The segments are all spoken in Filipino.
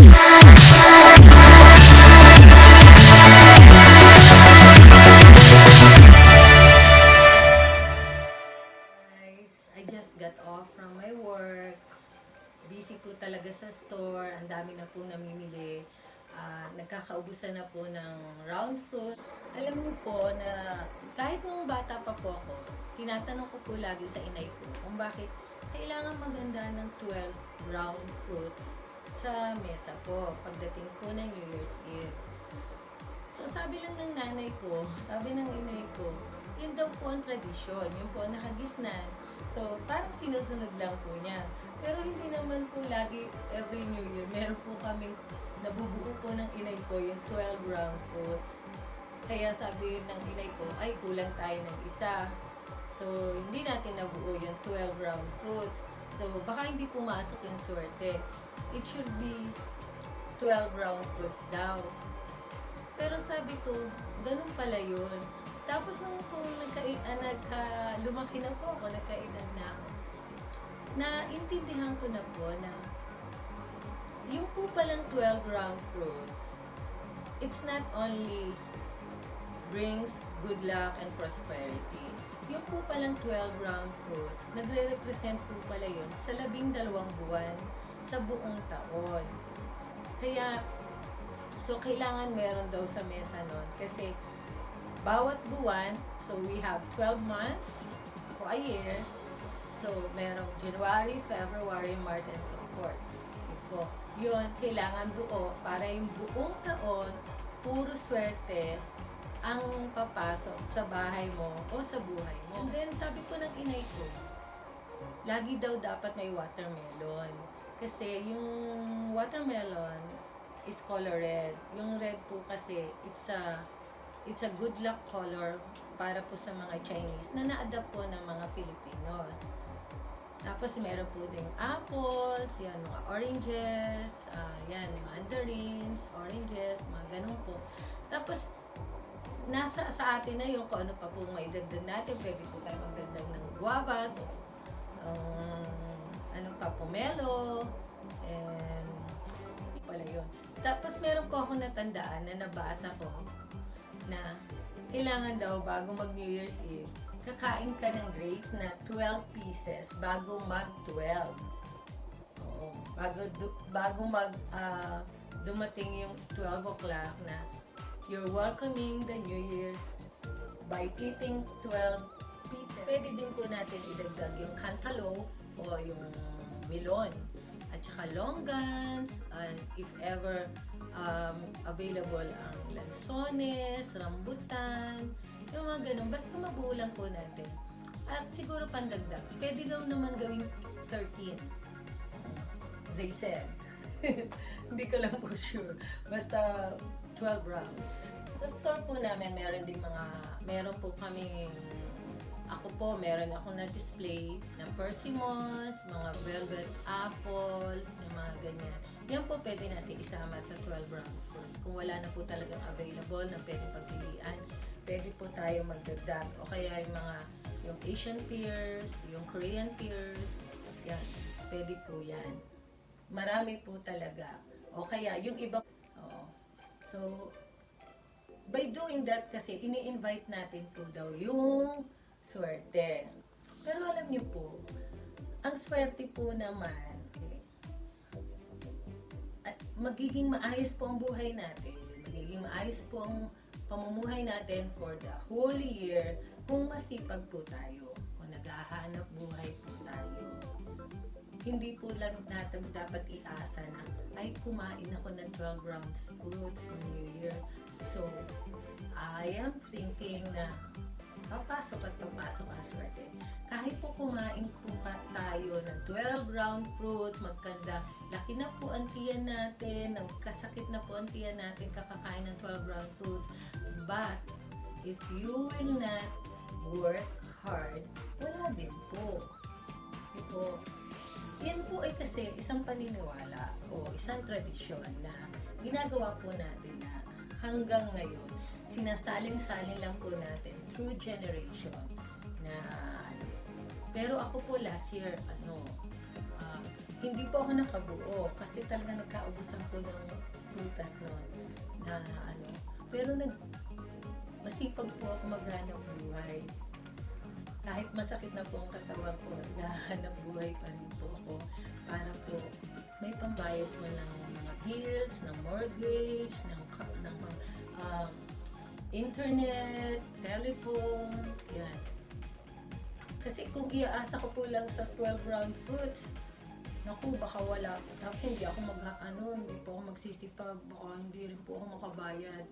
Guys, I just got off from my work. Busy po talaga sa store. Ang dami na po namimili. Nagkakaubusan na po ng round fruit. Alam niyo po na kahit nung bata pa po ako, tinatanong ko po lagi sa inay ko kung bakit kailangan maganda ng 12 round fruits sa mesa po pagdating po ng New Year's Eve. So sabi lang ng nanay ko, sabi ng inay ko, yun daw po ang tradisyon, yun po ang nakagisnan. So parang sinusunod lang po niya. Pero hindi naman po lagi every New Year, meron po kaming nabubuo po ng inay ko yung 12 round fruits. Kaya sabi ng inay ko, ay kulang tayo ng isa. So hindi natin nabuo yung 12 round fruits. So baka hindi pumasok yung swerte. It should be 12 round fruits daw. Pero sabi ko, ganun pala yun. Tapos nung lumaki na po ako, nagkaedad na ako, naintindihan ko na po na yung po palang 12 round fruits, it's not only brings good luck and prosperity. Yung po palang 12 round fruits, nagre-represent po pala yun sa 12 buwan sa buong taon. Kaya, so kailangan meron daw sa mesa nun kasi bawat buwan, so we have 12 months for a year. So, merong January, February, March, and so forth. Yun, kailangan buo para yung buong taon, puro swerte ang papasok sa bahay mo o sa buhay mo. And then, sabi ko ng inay ko, lagi daw dapat may watermelon. Kasi yung watermelon is color red. Yung red po kasi, it's a good luck color para po sa mga Chinese na na-adapt po ng mga Filipinos. Tapos meron po ding apples, yan, mga oranges, yan, mandarins, oranges, mga ganun po. Tapos, nasa sa atin na yung kung ano pa po may dagdag natin. Pwede po tayo magdagdag ng guavas, ano pa, pomelo, and pala yun. Tapos meron po ako natandaan na nabasa ko na kailangan daw bago mag New Year's Eve, kakain ka ng grapes na 12 pieces bago mag-12. Oo, bago dumating yung 12 o'clock na you're welcoming the New Year by eating 12 pieces. Pwede din po natin idagdag yung cantaloupe o yung melon at saka longgans, and if ever available ang lansones, rambutan, yung mga ganun. Basta mabulang po natin. At siguro pandagdag. Pwede daw naman gawing 13. They said. Hindi ko lang po sure. Basta 12 rounds. Sa store po namin, meron po kaming, meron akong na-display na persimmons, mga velvet apples, yung mga ganyan. Yan po pwede natin isama sa 12 round fruits. Kung wala na po talagang available na pwede pagpilian, pwede po tayo magdagdag. O kaya yung Asian pears, yung Korean pears, yan, pwede po yan. Marami po talaga. O kaya yung iba, so, by doing that kasi, ini-invite natin po daw yung swerte. Pero alam niyo po, ang swerte po naman, magiging maayos po ang buhay natin. Magiging maayos po ang pamumuhay natin for the whole year kung masipag po tayo. Kung naghahanap buhay po tayo. Hindi po lang natin dapat iasa na, ay kumain ako ng 12 rounds fruits in New Year. So, I am thinking na papasok at papasok ang swerte. Kahit po kumain po tayo ng 12 round fruits, magkanda, laki na po ang tiyan natin, kasakit na po ang tiyan natin kakakain ng 12 round fruits. But, if you will not work hard, wala din po. Ito, yan po ay kasi isang paniniwala o isang tradisyon na ginagawa po natin na hanggang ngayon, sinasalin-salin lang po natin through generation na pero ako po last year hindi po ako nakabuo kasi talaga nagkaubusan po ng prutas noon na ano. Pero masipag po ako maghanap buhay. Kahit masakit na po ang katawan ko, naghahanap buhay pa rin po ako para po may pambayad po ng mga bills, ng mortgage, ng internet, telephone, yan. Kasi kung iaasa ko po lang sa 12 round fruits, naku, baka wala. Tapos hindi ako hindi po ako magsisipag, baka hindi rin po ako makabayad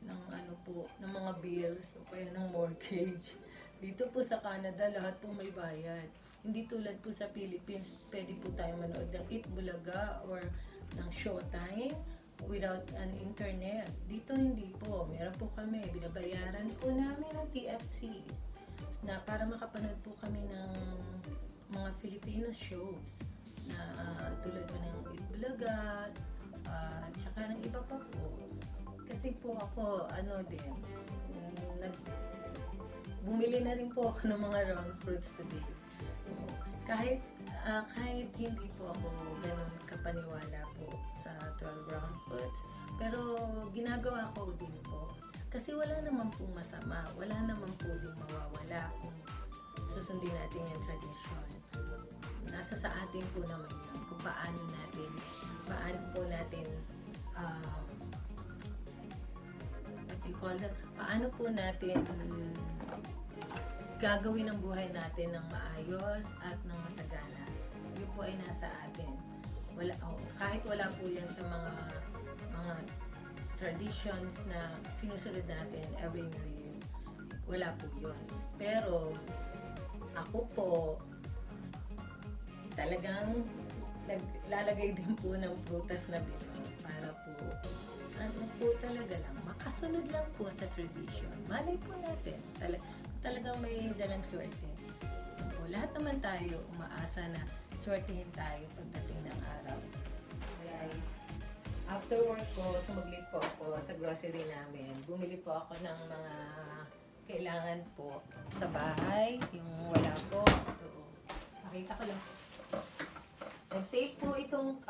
ng ng mga bills o kaya ng mortgage. Dito po sa Canada, lahat po may bayad. Hindi tulad po sa Philippines, pwede po tayo manood ng Eat Bulaga or ng Showtime without an internet. Dito hindi po. Meron po kami, binabayaran po namin ng TFC na para makapanood po kami ng mga Filipino shows na tulad po ng Eat Bulaga, tsaka ng iba pa po. Kasi po ako, bumili na rin po ako ng mga round fruits today. Kahit hindi po ako ganun kapaniwala po sa 12 round fruits, pero ginagawa ko din po. Kasi wala naman pong masama, wala naman po din mawawala kung susundin natin yung tradition. Nasa sa atin po naman yun, kung paano po natin paano po natin gagawin ang buhay natin ng maayos at ng masagana. Yun po ay nasa atin. Kahit wala po yan sa mga traditions na sinusunod natin every New Year. Wala po yun. Pero ako po talagang naglalagay din po ng prutas na bilog para po talaga lang makasunod lang po sa tradition. Malay po natin. Talagang may dalang swerte. Lahat naman tayo umaasa na swertihin tayo pagdating ng araw. Guys, after work ko, sumaglit po ako sa grocery namin. Bumili po ako ng mga kailangan po sa bahay. Yung wala po. So, nakita ko lang. Nag-save po itong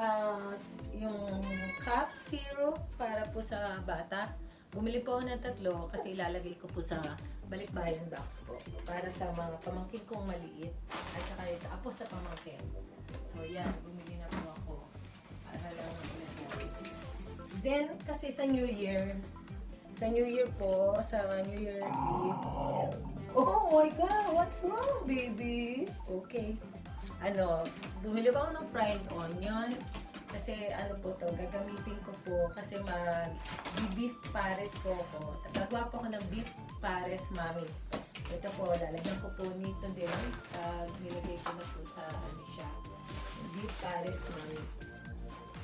yung cough syrup para po sa bata. Bumili po ako ng 3 kasi ilalagay ko po sa balikbayan box po para sa mga pamangkin kong maliit at saka sa apo sa pamangkin. So yan, bumili na po ako para lang ilagay. Then kasi sa New Year po, sa New Year Eve, oh my God, what's wrong, baby? Okay. Bumili pa ako ng fried onion. Kasi gagamitin ko po kasi mag-beef pares po ako. Gagawa po ako ng beef pares mami. Ito po, lalagyan ko po nito din. Nilagay ko na po sa siya. Beef pares mami.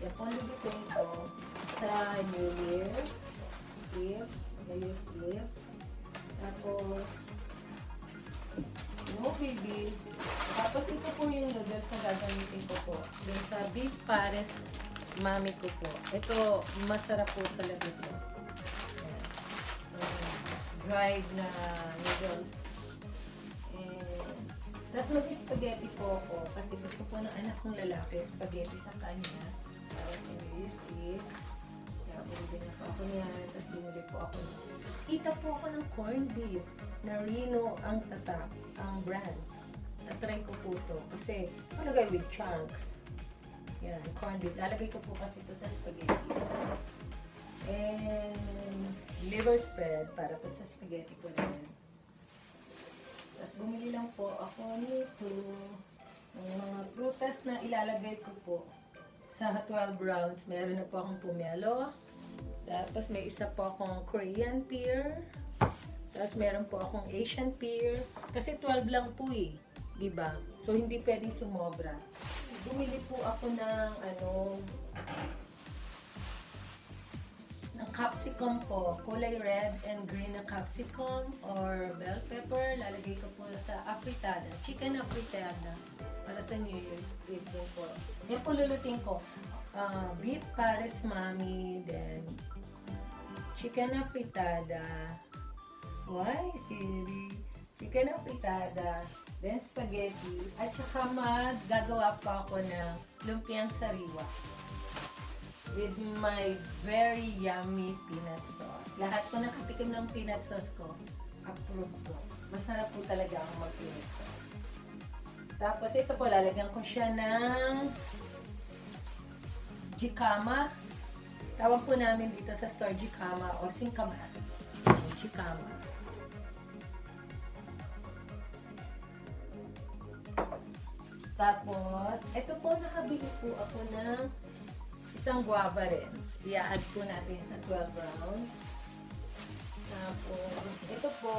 Yan po lubutin ko sa New Year. Beef. Tapos, baby. Tapos ito po yung noodles na gagamitin ko po. Dun sa beef pares mami ko po. Ito, masarap po talaga ito. Dried na noodles. Tapos mag-spaghetti po ako. Kasi gusto po ng anak ng lalaki, spaghetti sa kanya. Tapos Eve. Kaya bumili na po ako niyan. Tapos bumili po ako. Kita po ako ng corned beef na Reno ang tatak, ang brand. Na-try ko po ito. Kasi, malagay with chunks. Yan, corned beef. Lalagay ko po kasi ito sa spaghetti. And liver spread para po sa spaghetti ko rin. Tapos bumili lang po ako nito ng mga prutas na ilalagay ko po sa 12 rounds. Meron na po akong pomelo. Tapos may isa po akong Korean pear. Tapos meron po akong Asian pear. Kasi 12 lang po eh. Diba? So hindi pwedeng sumobra. Bumili po ako ng ng capsicum po. Kulay red and green na capsicum or bell pepper. Lalagay ko po sa afritada. Chicken afritada. Para sa New Year's Eve din po. Yan po lulutin ko. Beef pares mami. Then chicken afritada. Why, silly? Chicken afritada. Then spaghetti. At saka gagawa pa ako ng lumpiang sariwa with my very yummy peanut sauce. Lahat po nakatikim ng peanut sauce ko, approve ko. Masarap po talaga ang mag-peanut sauce. Tapos ito po, lalagyan ko siya ng jicama. Tawag po namin dito sa store jicama o singkama. Jicama. Tapos, ito po, nakabili po ako ng isang guava rin. I-add po natin sa 12 rounds. Tapos, ito po,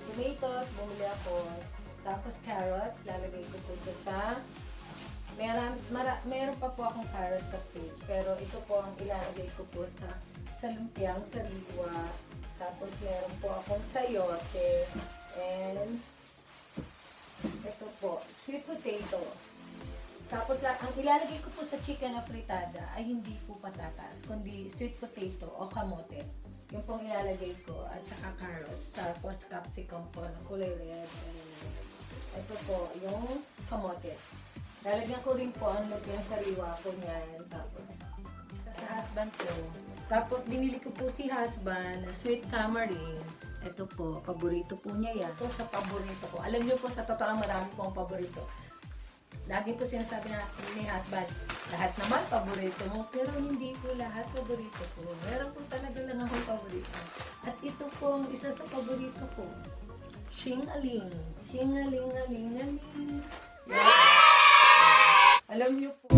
tomatoes, bumili ako. Tapos, carrots, lalagay ko po ito sa... Meron pa po akong carrots sa fridge. Pero ito po ang ilalagay ko po sa lumpiang sariwa. Tapos, meron po akong sayote. And, ito po, sweet potato. Tapos ang ilalagay ko po sa chicken na fritada ay hindi po patatas, kundi sweet potato o kamote. Yung pong ilalagay ko at saka carrots. Tapos capsicum po na kulay red. Ito po yung kamote. Lalagyan ko rin po ang lumpiang sariwa ko niyan. Tapos sa husband ko. Tapos binili ko po si husband na sweet tamarind. Ito po, paborito po niya yan. Ito sa paborito ko. Alam niyo po, sa totoo marami pong paborito. Lagi po sinasabi ni husband, lahat naman paborito mo, pero hindi po lahat paborito ko. Meron po talaga lang akong paborito. At ito po ang isa sa paborito ko. Shingaling. Shingaling-aling-aling. Yeah. Alam niyo po.